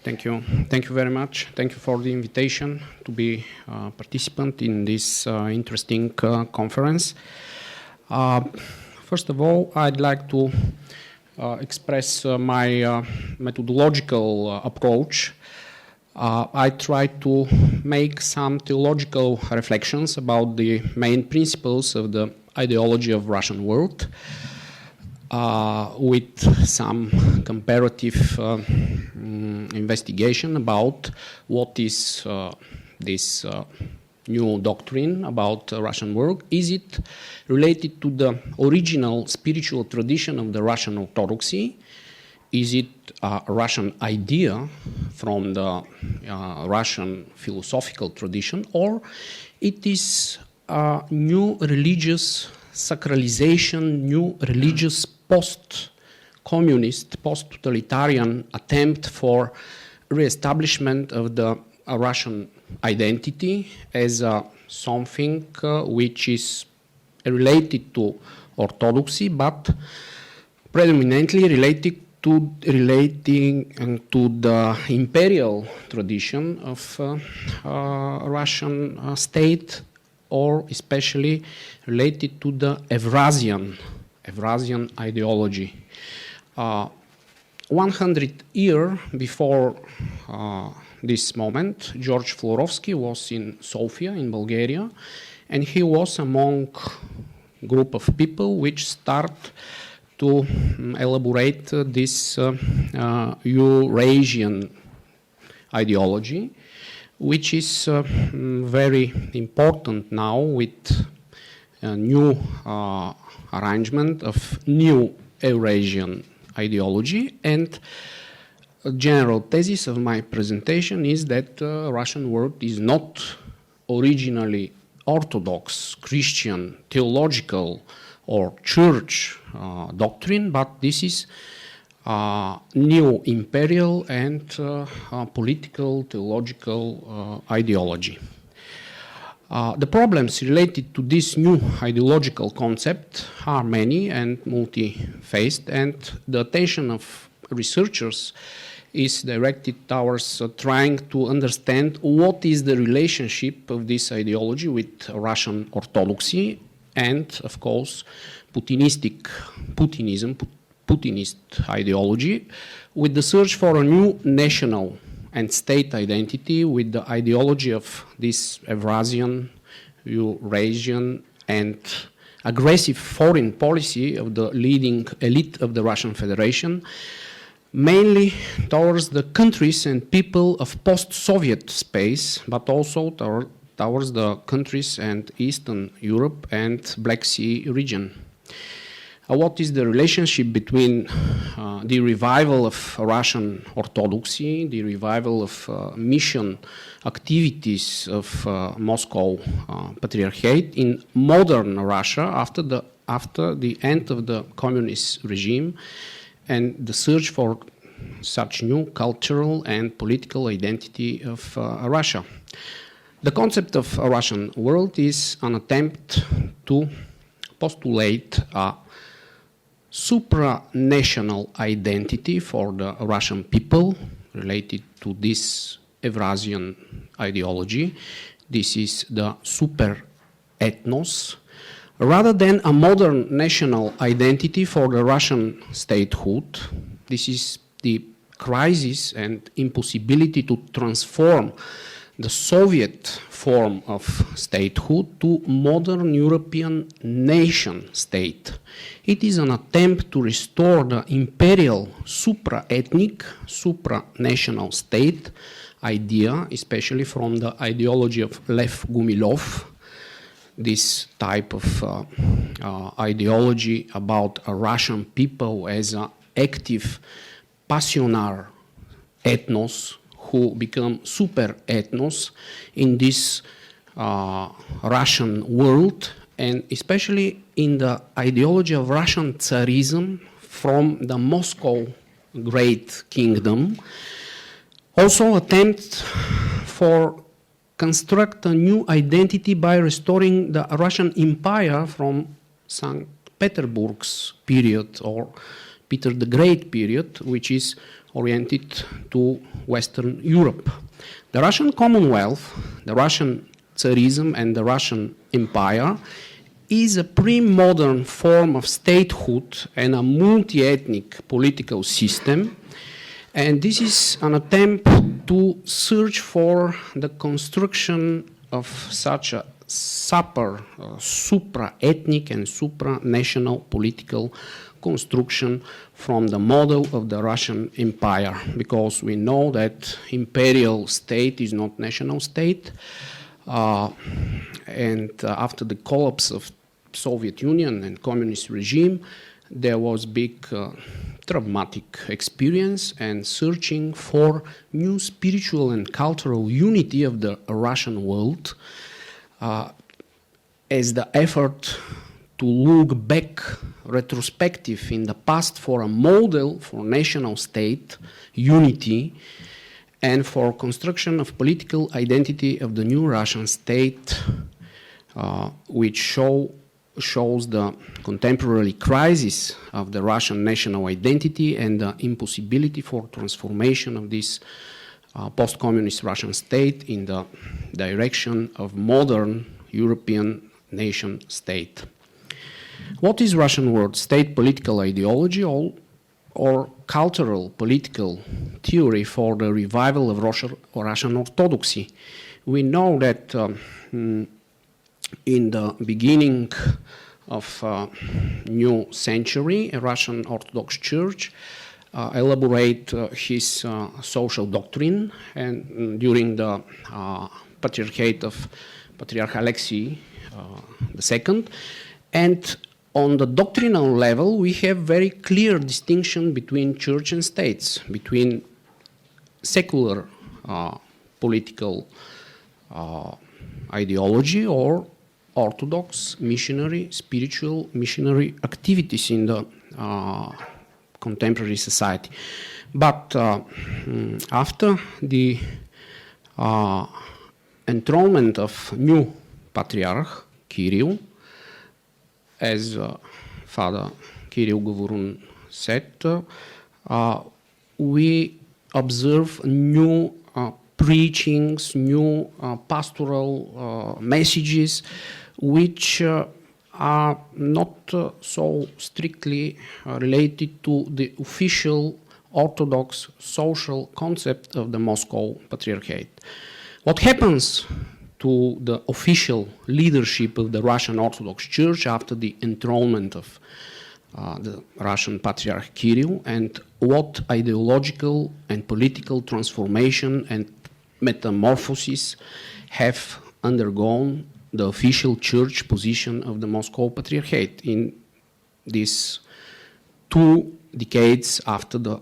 Thank you. Thank you very much. Thank you for the invitation to be a participant in this interesting conference. First of all, I'd like to express my methodological approach. I try to make some theological reflections about the main principles of the ideology of Russian world, with some comparative investigation about what is this new doctrine about Russian world. Is it related to the original spiritual tradition of the Russian Orthodoxy? Is it a Russian idea from the Russian philosophical tradition, or it is a new religious sacralization, new religious post-communist, post-totalitarian attempt for re-establishment of the Russian identity as something which is related to Orthodoxy, but predominantly relating to the imperial tradition of Russian state, or especially related to the Eurasian ideology. 100 years before this moment, George Florovsky was in Sofia, in Bulgaria, and he was among a group of people which start to elaborate this Eurasian ideology, which is very important now with a new arrangement of new Eurasian ideology. And a general thesis of my presentation is that Russian world is not originally Orthodox, Christian, theological, or church doctrine, but this is new imperial and political, theological ideology. The problems related to this new ideological concept are many and multi-faced, and the attention of researchers is directed towards trying to understand what is the relationship of this ideology with Russian Orthodoxy and, of course, Putinist ideology, with the search for a new national and state identity with the ideology of this Eurasian, and aggressive foreign policy of the leading elite of the Russian Federation, mainly towards the countries and people of post-Soviet space, but also towards the countries and Eastern Europe and Black Sea region. What is the relationship between the revival of Russian Orthodoxy, the revival of mission activities of Moscow Patriarchate in modern Russia after the end of the communist regime, and the search for such new cultural and political identity of Russia? The concept of a Russian world is an attempt to postulate a supranational identity for the Russian people related to this Eurasian ideology. This is the super ethnos, rather than a modern national identity for the Russian statehood. This is the crisis and impossibility to transform the Soviet form of statehood to modern European nation state. It is an attempt to restore the imperial supra-ethnic, supra-national state idea, especially from the ideology of Lev Gumilov, this type of ideology about a Russian people as an active, passionar ethnos, who become super ethnos in this Russian world, and especially in the ideology of Russian Tsarism from the Moscow Great Kingdom. Also attempt for construct a new identity by restoring the Russian Empire from St. Petersburg's period, or Peter the Great period, which is oriented to Western Europe. The Russian Commonwealth, the Russian Tsarism, and the Russian Empire is a pre-modern form of statehood and a multi-ethnic political system. And this is an attempt to search for the construction of such a supra-ethnic and supra-national political construction from the model of the Russian Empire, because we know that imperial state is not national state. After the collapse of Soviet Union and communist regime, there was big traumatic experience and searching for new spiritual and cultural unity of the Russian world as the effort to look back retrospective in the past for a model for national state unity and for construction of political identity of the new Russian state, which shows the contemporary crisis of the Russian national identity and the impossibility for transformation of this post-communist Russian state in the direction of modern European nation state. What is Russian word state political ideology or cultural political theory for the revival of Russian Orthodoxy? We know that in the beginning of new century, a Russian Orthodox Church elaborate his social doctrine, and during the patriarchate of Patriarch Alexei II, and on the doctrinal level, we have very clear distinction between church and states, between secular political ideology or Orthodox missionary, spiritual missionary activities in the contemporary society. But after the enthronement of new Patriarch Kirill, as Father Kirill Govorun said, we observe new preachings, new pastoral messages, which are not so strictly related to the official Orthodox social concept of the Moscow Patriarchate. What happens to the official leadership of the Russian Orthodox Church after the enthronement of the Russian Patriarch Kirill, and what ideological and political transformation and metamorphosis have undergone the official church position of the Moscow Patriarchate in these 2 decades after the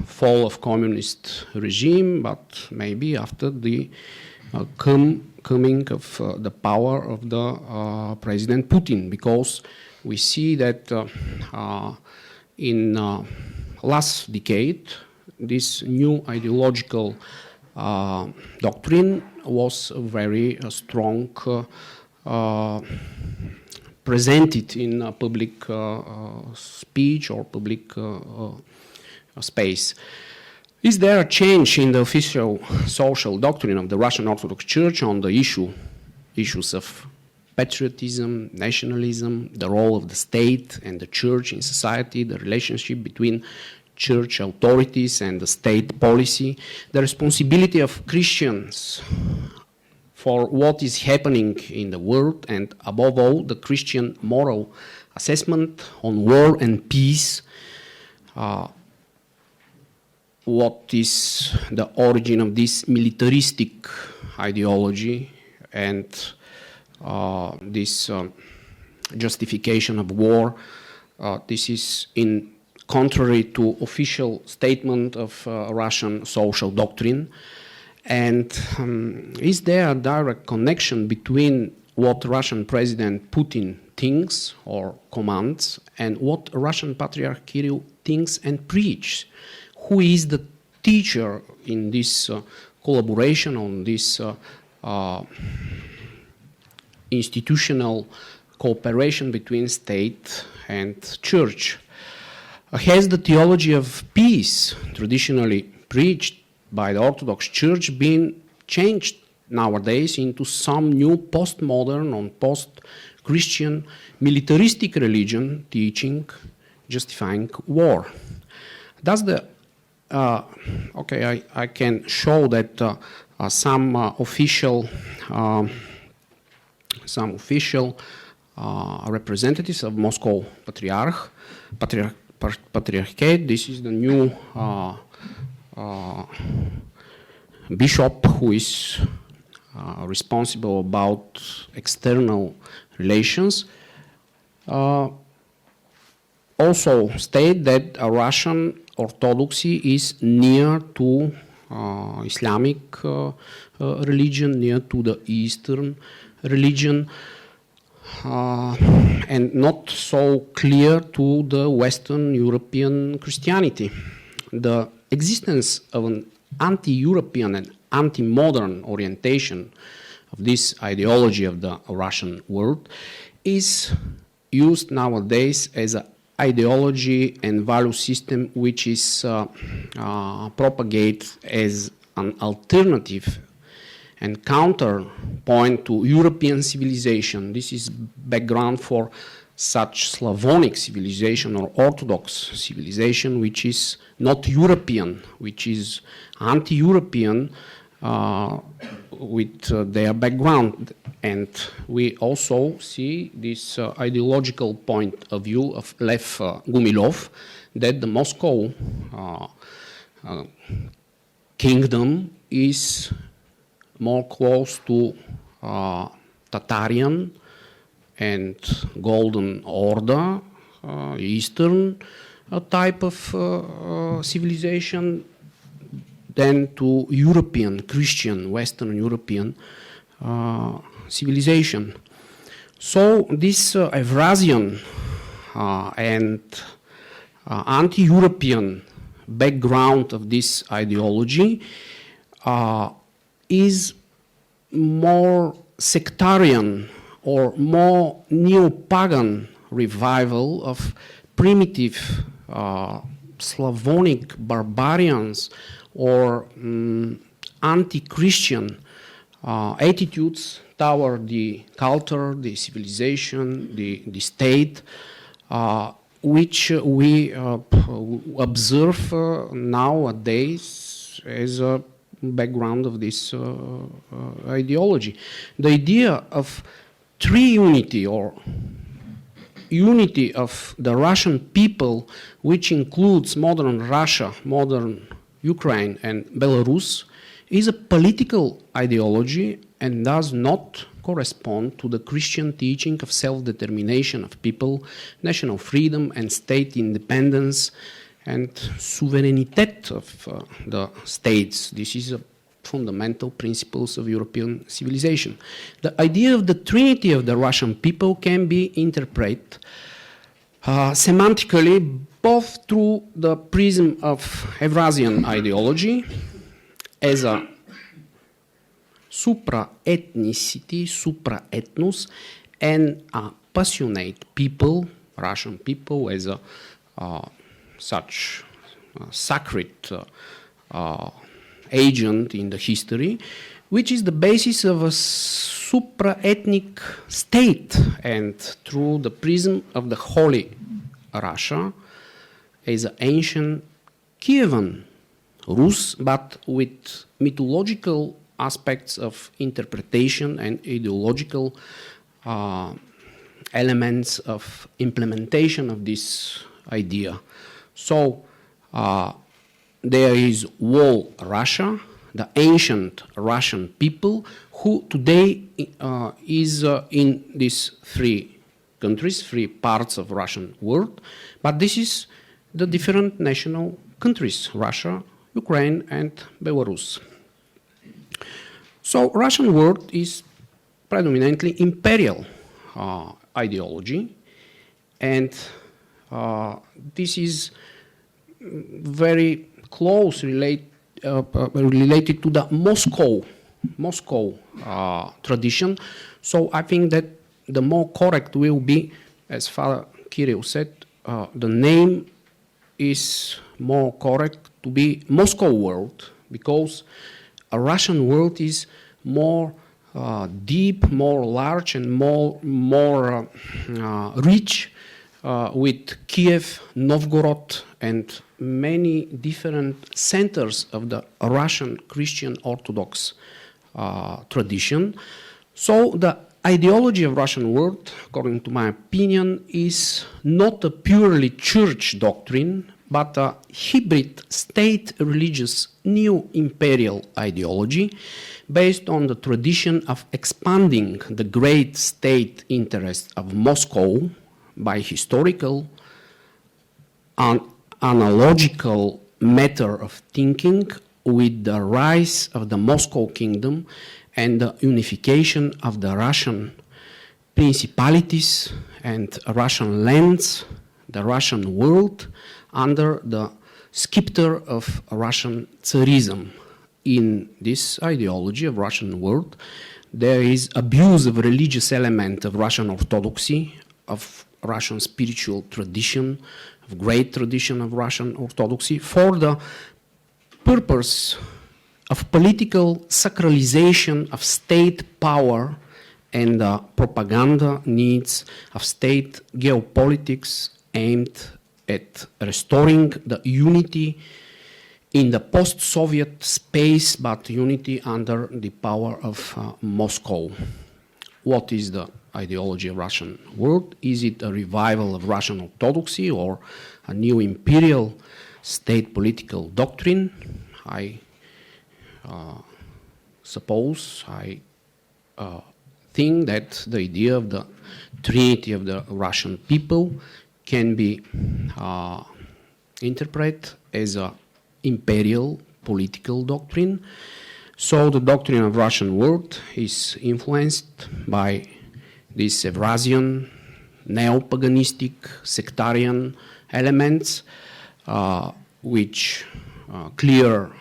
fall of communist regime, but maybe after the coming of the power of the President Putin, because we see that in last decade, this new ideological doctrine was very strong, presented in public speech or public space. Is there a change in the official social doctrine of the Russian Orthodox Church on the issues of patriotism, nationalism, the role of the state and the church in society, the relationship between church authorities and the state policy, the responsibility of Christians for what is happening in the world, and above all, the Christian moral assessment on war and peace, what is the origin of this militaristic ideology and this justification of war. This is in contrary to official statement of Russian social doctrine. And is there a direct connection between what Russian President Putin thinks or commands and what Russian Patriarch Kirill thinks and preaches? Who is the teacher in this collaboration on this institutional cooperation between state and church? Has the theology of peace, traditionally preached by the Orthodox Church, been changed nowadays into some new postmodern or post-Christian militaristic religion teaching justifying war? Does the I can show that some official representatives of Moscow Patriarchate. This is the new bishop who is responsible about external relations. Also state that Russian Orthodoxy is near to Islamic religion, near to the Eastern religion, and not so clear to the Western European Christianity. The existence of an anti-European and anti-modern orientation of this ideology of the Russian world is used nowadays as an ideology and value system which is propagated as an alternative and counterpoint to European civilization. This is background for such Slavonic civilization or Orthodox civilization, which is not European, which is anti-European with their background. And we also see this ideological point of view of Lev Gumilov, that the Moscow kingdom is more close to Tatarian and Golden Order, Eastern type of civilization than to European, Christian, Western European civilization. So this Eurasian and anti-European background of this ideology is more sectarian or more neo-pagan revival of primitive Slavonic barbarians or anti-Christian attitudes toward the culture, the civilization, the state, which we observe nowadays as a background of this ideology. The idea of triunity or unity of the Russian people, which includes modern Russia, modern Ukraine, and Belarus, is a political ideology and does not correspond to the Christian teaching of self-determination of people, national freedom and state independence and sovereignty of the states. This is a fundamental principles of European civilization. The idea of the trinity of the Russian people can be interpreted semantically both through the prism of Eurasian ideology as a supra-ethnicity, supra-ethnos, and a passionate people, Russian people, as a such sacred agent in the history, which is the basis of a supra-ethnic state, and through the prism of the Holy Russia as an ancient Kievan Rus, but with mythological aspects of interpretation and ideological elements of implementation of this idea. So there is whole Russia, the ancient Russian people, who today is in these three countries, three parts of Russian world, but this is the different national countries, Russia, Ukraine, and Belarus. So Russian world is predominantly imperial ideology, and this is very close related to the Moscow tradition. So I think that the more correct will be, as Father Kirill said, the name is more correct to be Moscow world, because a Russian world is more deep, more large, and more rich, with Kiev, Novgorod, and many different centers of the Russian Christian Orthodox tradition. So the ideology of Russian world, according to my opinion, is not a purely church doctrine, but a hybrid state religious new imperial ideology based on the tradition of expanding the great state interests of Moscow by historical and analogical matter of thinking with the rise of the Moscow kingdom and the unification of the Russian principalities and Russian lands, the Russian world, under the scepter of Russian Tsarism. In this ideology of Russian world, there is abuse of religious element of Russian Orthodoxy, of Russian spiritual tradition, of great tradition of Russian Orthodoxy, for the purpose of political sacralization of state power and the propaganda needs of state geopolitics aimed at restoring the unity in the post-Soviet space, but unity under the power of Moscow. What is the ideology of Russian world? Is it a revival of Russian Orthodoxy or a new imperial state political doctrine? I suppose, I think that the idea of the Trinity of the Russian people can be interpreted as an imperial political doctrine. So the doctrine of Russian world is influenced by these Eurasian, neo-paganistic, sectarian elements, which clear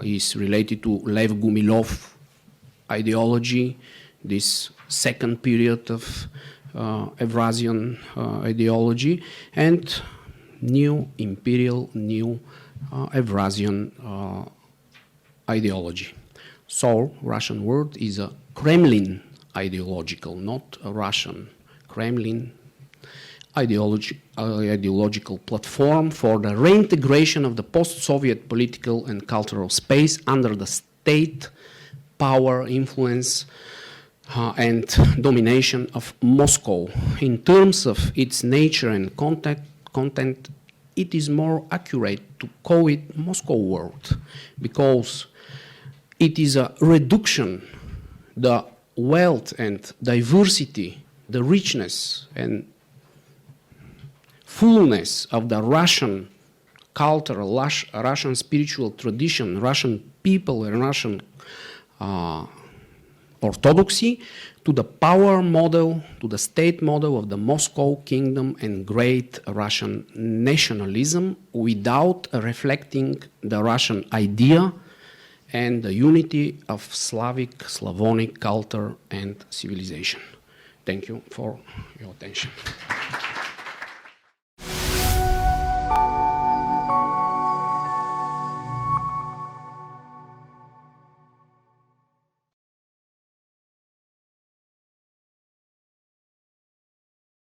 is related to Lev Gumilov ideology, this second period of Eurasian ideology, and new imperial, new Eurasian ideology. So Russian world is a Kremlin ideological, not a Russian. Kremlin ideological platform for the reintegration of the post-Soviet political and cultural space under the state power, influence, and domination of Moscow. In terms of its nature and content, it is more accurate to call it Moscow world, because it is a reduction, the wealth and diversity, the richness and fullness of the Russian culture, Russian spiritual tradition, Russian people and Russian Orthodoxy to the power model, to the state model of the Moscow kingdom and great Russian nationalism without reflecting the Russian idea and the unity of Slavic, Slavonic culture and civilization. Thank you for your attention.